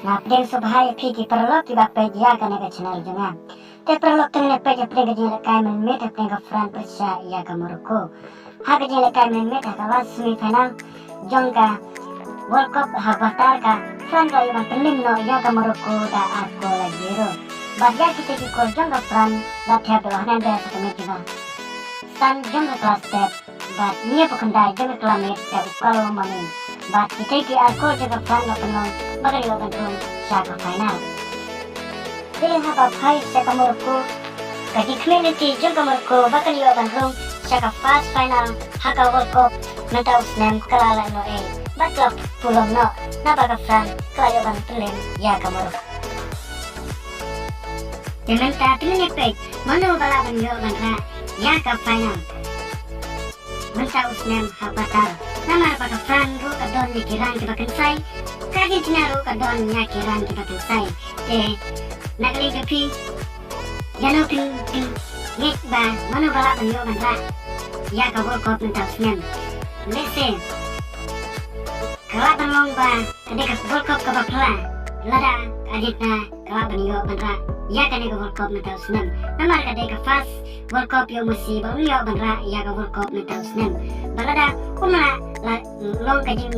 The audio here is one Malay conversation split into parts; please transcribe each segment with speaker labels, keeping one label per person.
Speaker 1: Na pdeng subhai phi perlok tiba peja kane ka channel jonga. Te perlok tene peja prega jele kai men meta prega fran persa ya ka Morocco. Ha ka jele kai men meta ka last semi final jongka World Cup ha batar ka fran ka yang pelim no ya ka Morocco da arko la jero. Bagya kita ki ko jongka fran la thya do hanan da sa me tiba. San jongka class step but nia pukandai jongka klamet da ukalo manin. But kita ki arko jaga fran la penong bagay lo bantung sa ka final. Dili ha ka phai sa ka Morocco ka di community jongka Morocco bagay lo bantung sa ka fast final ha ka World Cup menta usnem kalala no batlok pulong no nabaga fran kalayo ban tulen ya ka Morocco. Dengan tatunya pek mano balaban yo bantra ya ka final. Menta usnem ha batal namar baka fran ru ka don ni kiran ki bakan sai Argentina ru ka don nya kiran ki bakan sai nagli gapi jano kin ngek ba mano balaban yo bantra ya ka World Cup menta usnem lese kalaban long ba kadeka World Cup ka bapla lada Argentina kalaban yo bantra ya kan ka World Cup menta usnem namar kadeka fast World Cup yo musi ba yo bantra ya ka World Cup menta usnem balada kumla la long ka jing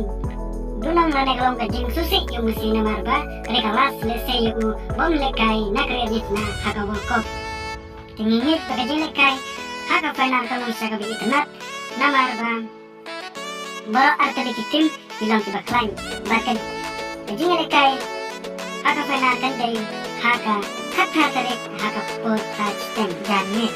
Speaker 1: dunang na long ka jing susi yo musi namar ba kadeka last lese yo bom lekai na Argentina ha ka World Cup tingingit ba ka lekai ha ka final ka long sa ka bi itnat namar ba baru arti tim bilang tiba klaim bahkan kajing lekai haka final kan dari haka kata tarik haka por touch tem jangan